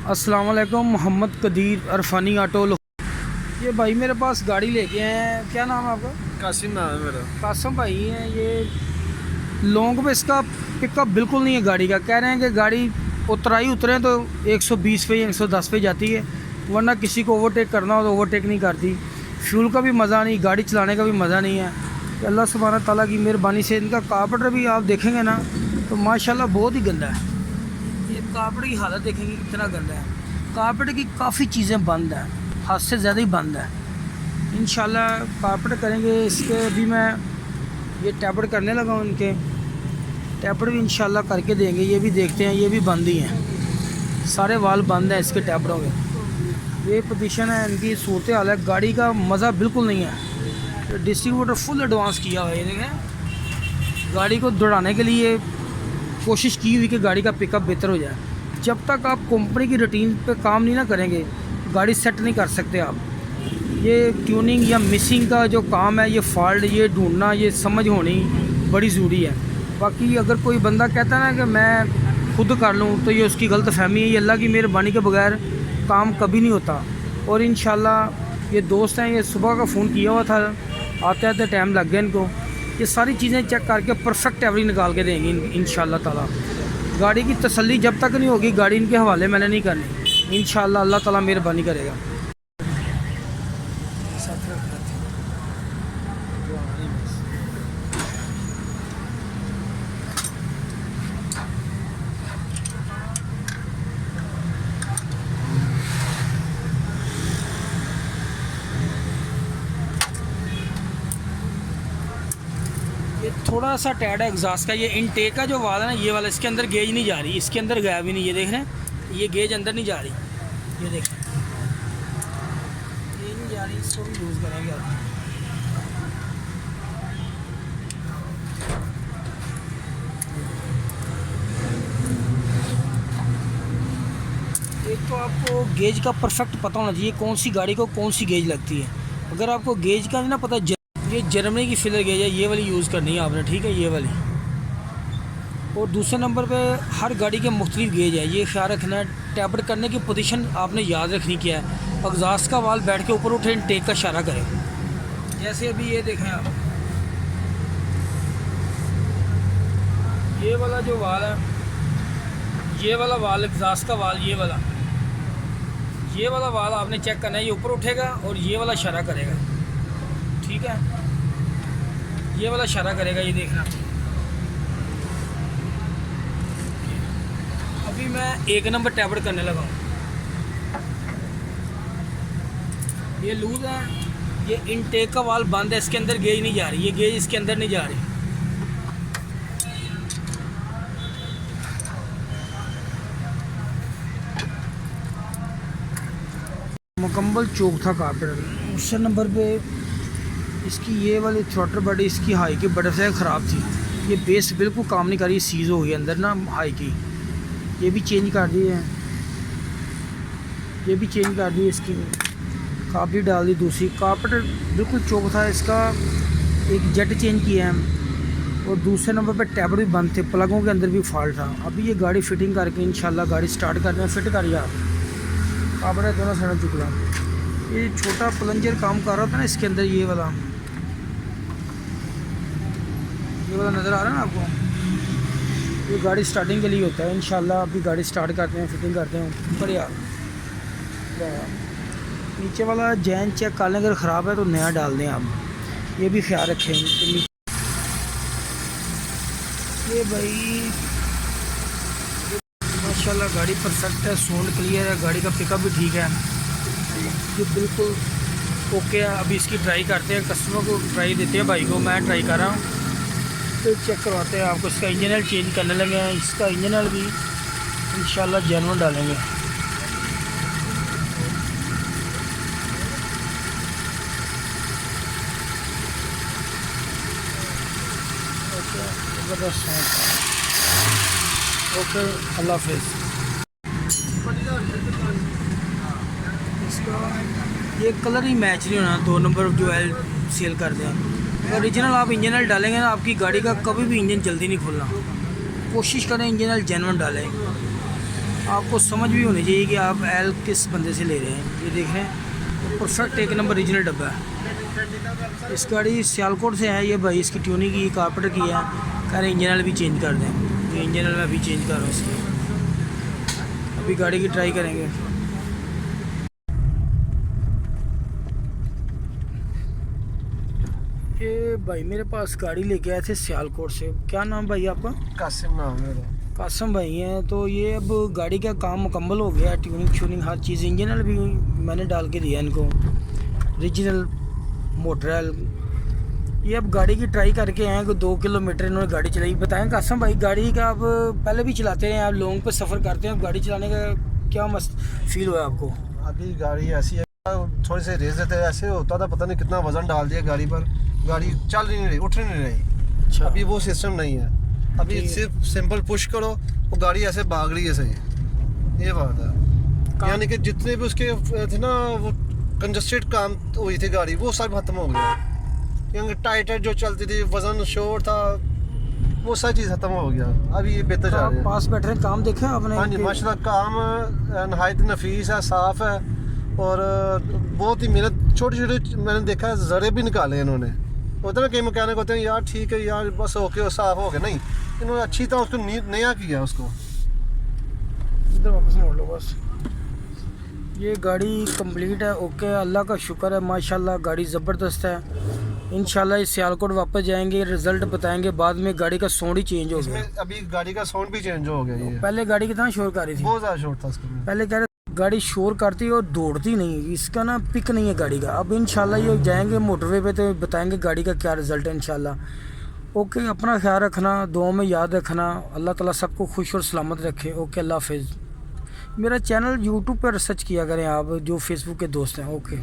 अस्सलाम वालेकुम। मोहम्मद कदीर अरफानी ऑटो। ये भाई मेरे पास गाड़ी लेके आए हैं। क्या नाम है आपका? कासिम नाम है मेरा। कासम भाई हैं ये। लोगों पे इसका पिकअप बिल्कुल नहीं है गाड़ी का। कह रहे हैं कि गाड़ी उतरे तो 120 पे 110 पे जाती है, वरना किसी को ओवरटेक करना हो तो ओवरटेक नहीं करती। फ्यूल का भी मज़ा नहीं, गाड़ी चलाने का भी मज़ा नहीं है। अल्लाह सुब्हाना ताला की मेहरबानी से इनका कार्पेटर भी आप देखेंगे ना तो माशाल्लाह बहुत ही गंदा है। ये कार्पेट की हालत देखेंगे कितना गंदा है। कार्पेट की काफ़ी चीज़ें बंद हैं, हद से ज़्यादा ही बंद है। इंशाल्लाह कार्पेट करेंगे इसके। अभी मैं ये टैबलेट करने लगा हूँ, इनके टैबलेट भी इंशाल्लाह करके देंगे। ये भी देखते हैं, ये भी बंद ही हैं, सारे वाल बंद हैं इसके टैबलेटों के। ये पोजीशन है इनकी, सूरत हाल है। गाड़ी का मज़ा बिल्कुल नहीं है। तो डिस्ट्रीब्यूटर फुल एडवांस किया हुआ है। ये देखें, गाड़ी को दौड़ाने के लिए कोशिश की हुई कि गाड़ी का पिकअप बेहतर हो जाए। जब तक आप कंपनी की रूटीन पे काम नहीं ना करेंगे, गाड़ी सेट नहीं कर सकते आप। ये ट्यूनिंग या मिसिंग का जो काम है, ये फॉल्ट ये ढूंढना, ये समझ होनी बड़ी ज़रूरी है। बाकी अगर कोई बंदा कहता है ना कि मैं खुद कर लूँ, तो ये उसकी गलत फहमी है। ये अल्लाह की मेहरबानी के बगैर काम कभी नहीं होता। और इंशाल्लाह ये दोस्त हैं, ये सुबह का फ़ोन किया हुआ था, आते आते टाइम लग गया इनको। ये सारी चीज़ें चेक करके परफेक्ट एवरेज निकाल के देंगे इंशाल्लाह ताला। गाड़ी की तसल्ली जब तक नहीं होगी, गाड़ी इनके हवाले मैंने नहीं करनी। इंशाल्लाह अल्लाह ताला मेहरबानी करेगा। ये थोड़ा सा टैड है एग्जॉस्ट का। ये इनटेक का जो वाल है ना, ये वाला, इसके अंदर गेज नहीं जा रही, इसके अंदर गया भी नहीं। ये देख रहे हैं, ये गेज अंदर नहीं जा रही। ये देखें, ये नहीं जा रही। इसको भी यूज़ करेंगे आप। एक तो आपको गेज का परफेक्ट पता होना चाहिए, कौन सी गाड़ी को कौन सी गेज लगती है। अगर आपको गेज का नहीं ना पता, ये जर्मनी की फिलर गेज है, ये वाली यूज़ करनी है आपने, ठीक है, ये वाली। और दूसरे नंबर पे हर गाड़ी के मुख्तलिफ गेज है, ये ख्याल रखना है। टैबलेट करने की पोजीशन आपने याद रखनी क्या है। एग्जॉस्ट का वाल बैठ के ऊपर उठे, इनटेक का इशारा करें। जैसे अभी ये देखें आप, ये वाला जो वाल है, ये वाला वाल एग्जॉस्ट का वाल, ये वाला वाल आपने चेक करना है। ये ऊपर उठेगा और ये वाला इशारा करेगा, ठीक है, ये वाला इशारा करेगा। ये देखना। अभी मैं 1 नंबर टैबलेट करने लगा हूँ। ये लूज है, ये इनटेक का वाल बंद है, इसके अंदर गेज नहीं जा रही। ये गेज इसके अंदर नहीं जा रही। मुकम्मल चौक था कार्पेट। दूसरे नंबर पे इसकी ये वाली थ्रोटल बॉडी, इसकी हाई की बटरफ्लाई ख़राब थी। ये बेस बिल्कुल काम नहीं कर रही, सीज़ हो गई अंदर ना हाई की। ये भी चेंज कर दी है, ये भी चेंज कर दी। इसकी काफ़ी डाल दी दूसरी। कार्पेट बिल्कुल चौक था इसका। एक जेट चेंज किया है। और दूसरे नंबर पे टैब भी बंद थे, प्लगों के अंदर भी फॉल्ट था। अभी ये गाड़ी फिटिंग करके इंशाल्लाह गाड़ी स्टार्ट करने में फिट कर यार। कार्पेट दोनों साइड चुकला। ये छोटा प्लंजर काम कर रहा था ना इसके अंदर, ये वाला नज़र आ रहा है ना आपको। ये गाड़ी स्टार्टिंग के लिए होता है। इंशाल्लाह अभी गाड़ी स्टार्ट करते हैं, फिटिंग करते हैं। बढ़िया। नीचे वाला जैन चेक कर लें, अगर ख़राब है तो नया डाल दें आप, ये भी ख्याल रखें। ये भाई माशाल्लाह गाड़ी परफेक्ट है, साउंड क्लियर है, गाड़ी का पिकअप भी ठीक है, ये बिल्कुल ओके है। अभी इसकी ट्राई करते हैं, कस्टमर को ट्राई देते हैं, भाई को मैं ट्राई कर रहा हूँ, फिर चेक करवाते हैं आपको। इसका इंजन ऑयल चेंज करने लगे हैं। इसका इंजन ऑयल भी इंशाल्लाह जेन्युइन डालेंगे। ओके, ज़बरदस्त है। ओके, अल्लाह हाफिज़। इसका ये कलर ही मैच नहीं होना। 2 नंबर जो ऑयल सेल करते हैं, ओरिजिनल आप इंजन ऑयल डालेंगे ना, आपकी गाड़ी का कभी भी इंजन जल्दी नहीं खुलना। कोशिश करें इंजन ऑयल जेन्युइन डालें। आपको समझ भी होनी चाहिए कि आप एल किस बंदे से ले रहे हैं। ये देख रहे हैं परफेक्ट एक नंबर ओरिजिनल डब्बा है। इस गाड़ी सियालकोट से है। ये भाई इसकी ट्यूनिंग की कारपेटर की है, कह रहे इंजन ऑयल भी चेंज कर दें। ये इंजन ऑयल मैं अभी चेंज कर रहा हूँ इसकी। अभी गाड़ी की ट्राई करेंगे। ये भाई मेरे पास गाड़ी लेके आए थे सियालकोट से। क्या नाम भाई आपका? कासिम नाम है मेरा। कासम भाई हैं। तो ये अब गाड़ी का काम मुकम्मल हो गया, ट्यूनिंग श्यूनिंग हर चीज़, इंजन ऑयल भी मैंने डाल के दिया इनको, ओरिजिनल मोटर ऑयल। ये अब गाड़ी की ट्राई करके आए कि 2 किलोमीटर इन्होंने गाड़ी चलाई। बताएं कासम भाई, गाड़ी का आप पहले भी चलाते हैं, आप लॉन्ग पे सफ़र करते हैं, अब गाड़ी चलाने का क्या मस्त फील हुआ आपको? अभी गाड़ी ऐसी है, थोड़ी सी रेस देते ऐसे होता था, पता नहीं कितना वजन डाल दिया गाड़ी पर, गाड़ी चल नहीं रही, उठ नहीं रही। अच्छा, अभी वो सिस्टम नहीं है। अभी सिर्फ सिंपल पुश करो, वो गाड़ी ऐसे भाग रही है सही। ये बात है। यानी कि जितने भी उसके थे ना, वो कंजस्टेड काम हुई थी गाड़ी, वो सब खत्म हो गया। यानी टाइट जो चलती थी, वजन शोर था, वो सारी चीज़ खत्म हो गया। अभी ये बेहतर जा रहा है। पास बैठ रहे काम देखे आपने? हाँ जी, माशाल्लाह काम नहायत नफीस है, साफ़ है और बहुत ही मेहनत। छोटे छोटे मैंने देखा है जरे भी निकाले इन्होंने। होता है ना कई मैकेनिक होते हैं यार ठीक है यार बस ओके साफ़ हो गया, नहीं, इन्होंने अच्छी तरह उसको नया किया उसको। इधर वापस मोड़ लो बस। ये गाड़ी कंप्लीट है, ओके, अल्लाह का शुक्र है, माशाल्लाह गाड़ी ज़बरदस्त है। इंशाल्लाह इस सियालकोट वापस जाएंगे, रिज़ल्ट बताएंगे। बाद में गाड़ी का साउंड ही चेंज हो गया। अभी गाड़ी का साउंड भी चेंज हो गया। ये पहले गाड़ी कितना शोर कर रही थी, बहुत ज़्यादा शोर था उसका। पहले कह रहे गाड़ी शोर करती है और दौड़ती नहीं, इसका ना पिक नहीं है गाड़ी का। अब इंशाल्लाह ये जाएंगे मोटरवे पे तो बताएंगे गाड़ी का क्या रिज़ल्ट है इंशाल्लाह। ओके, अपना ख्याल रखना, दुआ में याद रखना। अल्लाह ताला सबको खुश और सलामत रखे। ओके, अल्लाह हाफिज़। मेरा चैनल यूट्यूब पर सर्च किया करें आप, जो फेसबुक के दोस्त हैं। ओके।